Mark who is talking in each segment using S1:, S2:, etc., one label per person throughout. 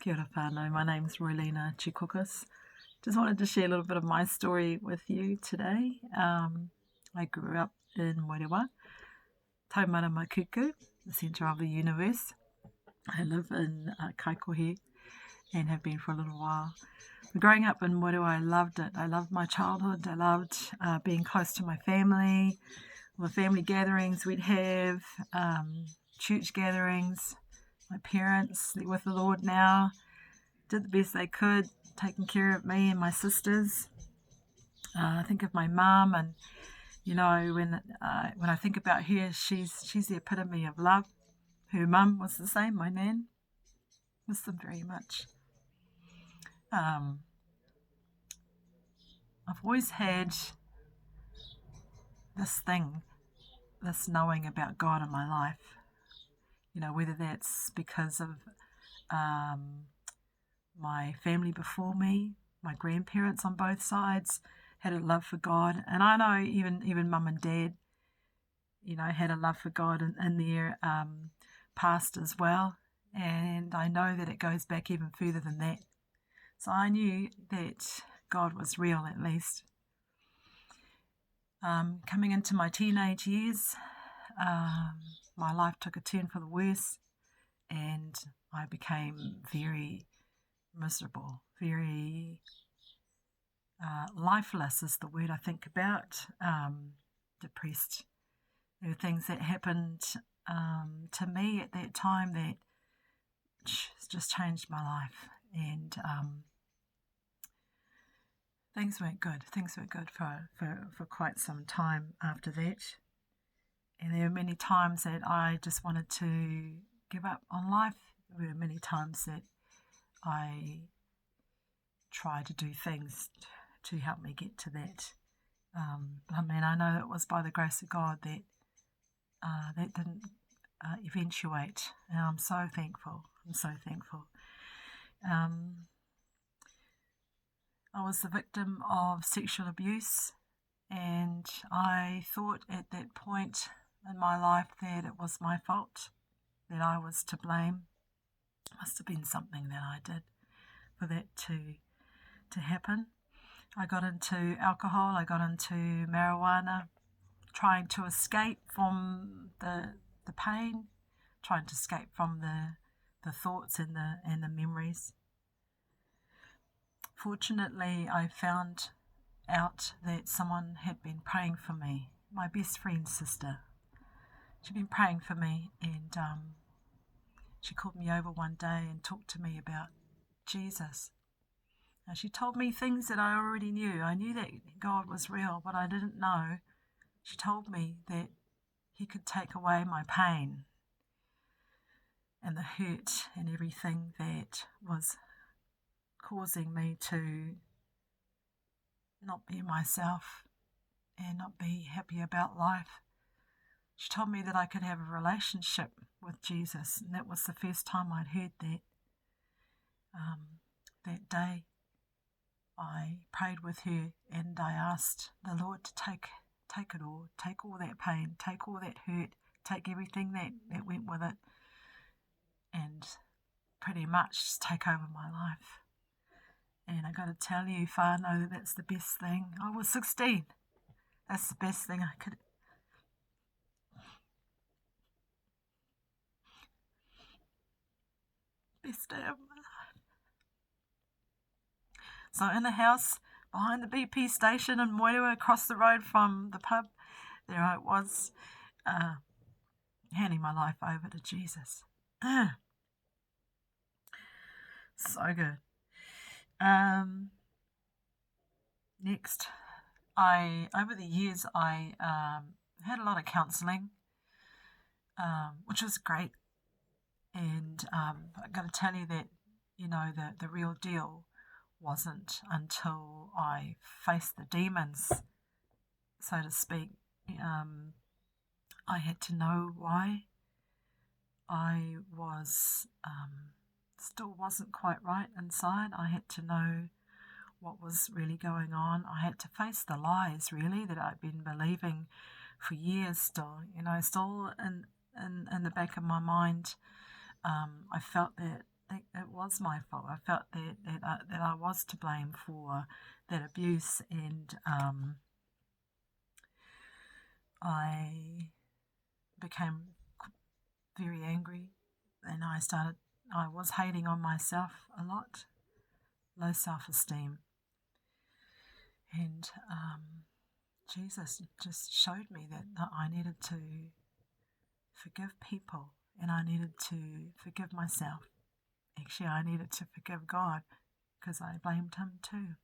S1: Kia ora whānau, my name's Roylena Tzikoucos. Just wanted to share a little bit of my story with you today. I grew up in Moerewa, Taumara Makuku, the centre of the universe. I live in Kaikohe and have been for a little while. Growing up in Moerewa, I loved it. I loved my childhood. I loved being close to my family, the family gatherings we'd have, church gatherings. My parents, they're with the Lord now, did the best they could, taking care of me and my sisters. I think of my mum, and when I think about her, she's the epitome of love. Her mum was the same, my nan. Miss them very much. I've always had this knowing about God in my life. Whether that's because of my family before me, my grandparents on both sides had a love for God, and I know even mum and dad, had a love for God in their past as well, and I know that it goes back even further than that. So I knew that God was real, at least. Coming into my teenage years, my life took a turn for the worse, and I became very miserable, very lifeless is the word I think about, depressed. There were things that happened to me at that time that just changed my life, and things weren't good. Things weren't good for quite some time after that. And there were many times that I just wanted to give up on life. There were many times that I tried to do things to help me get to that. I know it was by the grace of God that that didn't eventuate, and I'm so thankful. I was the victim of sexual abuse, and I thought at that point in my life that it was my fault, that I was to blame. It must have been something that I did for that to happen. I got into alcohol, I got into marijuana, trying to escape from the pain, trying to escape from the thoughts and the memories. Fortunately, I found out that someone had been praying for me, my best friend's sister. She'd been praying for me, and she called me over one day and talked to me about Jesus. Now, she told me things that I already knew. I knew that God was real, but I didn't know. She told me that He could take away my pain and the hurt and everything that was causing me to not be myself and not be happy about life. She told me that I could have a relationship with Jesus, and that was the first time I'd heard that. That day I prayed with her, and I asked the Lord to take it all, take all that pain, take all that hurt, take everything that went with it, and pretty much just take over my life. And I got to tell you, whānau, that's the best thing. I was 16. That's the best thing I could. Best day of my life. So in the house behind the BP station in Moerewa, across the road from the pub, there I was, handing my life over to Jesus. So good. Next, over the years, I had a lot of counselling, which was great. And I've got to tell you that, the real deal wasn't until I faced the demons, so to speak. I had to know why I was still wasn't quite right inside. I had to know what was really going on. I had to face the lies, really, that I'd been believing for years still. Still in the back of my mind, I felt that it was my fault. I felt that I was to blame for that abuse, and I became very angry, and I was hating on myself a lot, low self-esteem, and Jesus just showed me that I needed to forgive people, and I needed to forgive myself. Actually, I needed to forgive God because I blamed him too.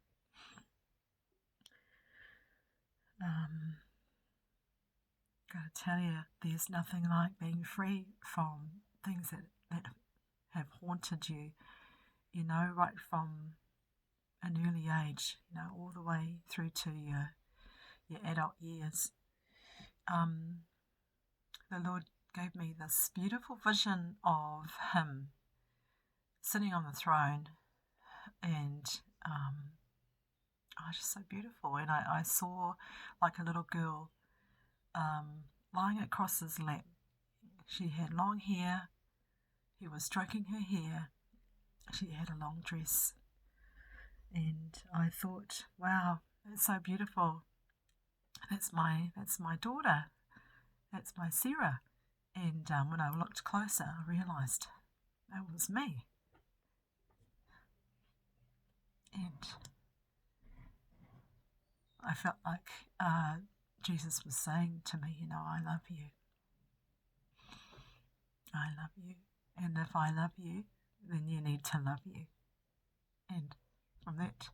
S1: Gotta tell you, there's nothing like being free from things that have haunted you, right from an early age, all the way through to your adult years. The Lord gave me this beautiful vision of him sitting on the throne, and just so beautiful. And I saw like a little girl lying across his lap. She had long hair. He was stroking her hair. She had a long dress. And I thought, wow, that's so beautiful. That's my daughter. That's my Sarah. And when I looked closer, I realised that was me. And I felt like Jesus was saying to me, I love you. I love you. And if I love you, then you need to love you. And from that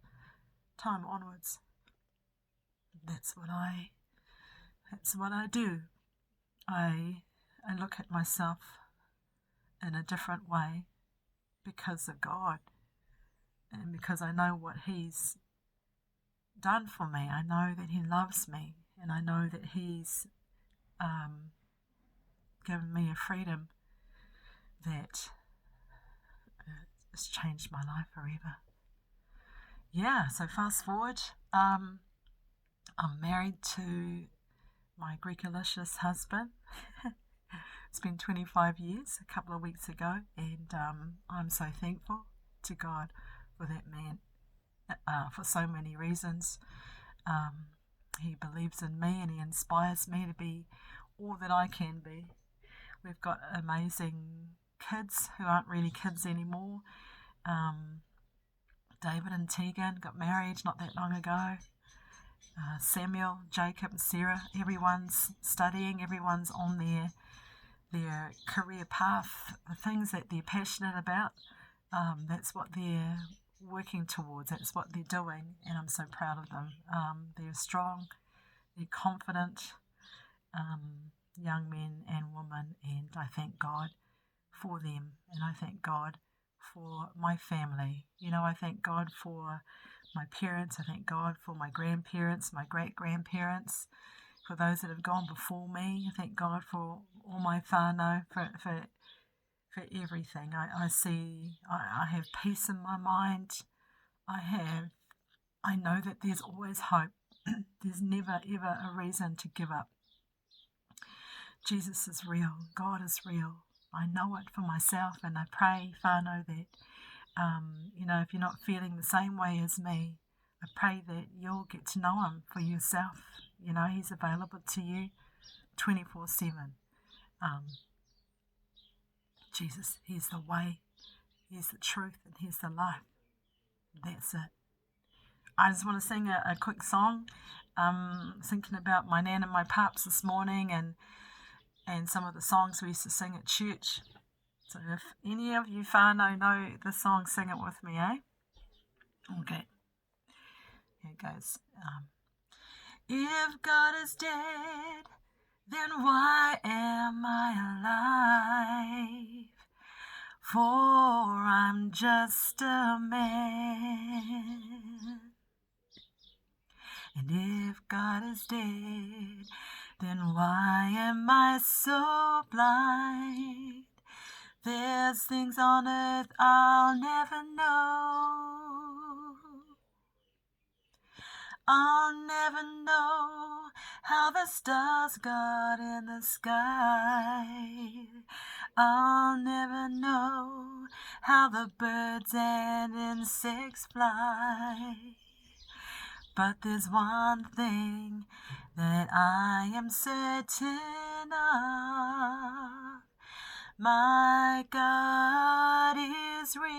S1: time onwards, that's what I do. I look at myself in a different way because of God, and because I know what he's done for me. I know that he loves me, and I know that he's given me a freedom that has changed my life forever. Yeah, so fast forward, I'm married to my Greekalicious husband. It's been 25 years, a couple of weeks ago, and I'm so thankful to God for that man, for so many reasons. He believes in me, and he inspires me to be all that I can be. We've got amazing kids who aren't really kids anymore. David and Tegan got married not that long ago. Samuel, Jacob and Sarah, everyone's studying, everyone's on their career path, the things that they're passionate about. That's what they're working towards, that's what they're doing, and I'm so proud of them. They're strong, they're confident young men and women, and I thank God for them, and I thank God for my family. I thank God for my parents, I thank God for my grandparents, my great-grandparents, for those that have gone before me. I thank God for all my whānau, for everything. I have peace in my mind. I know that there's always hope. There's never ever a reason to give up. Jesus is real. God is real. I know it for myself, and I pray, whānau, that if you're not feeling the same way as me, I pray that you'll get to know him for yourself. He's available to you 24/7. Jesus, he's the way, he's the truth, and he's the life. That's it. I just want to sing a quick song. Thinking about my nan and my paps this morning, and some of the songs we used to sing at church. So if any of you whānau know the song, sing it with me, eh? Okay. Here it goes. If God is dead, then why am I alive? For I'm just a man. And if God is dead, then why am I so blind? There's things on earth I'll never know. I'll never know how the stars got in the sky. I'll never know how the birds and insects fly. But there's one thing that I am certain of. My God is real,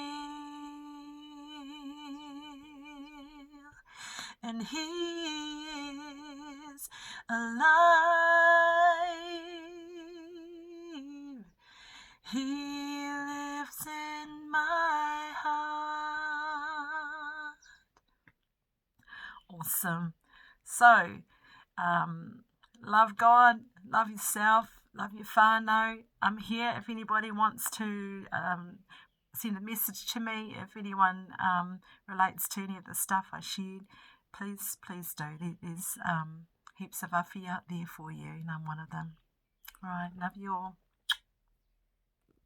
S1: and He is alive. He lives in my heart. Awesome. So, love God, love yourself, love your whānau. I'm here if anybody wants to send a message to me. If anyone relates to any of the stuff I shared, please do. There's heaps of awhi out there for you, and I'm one of them. All right, love you all.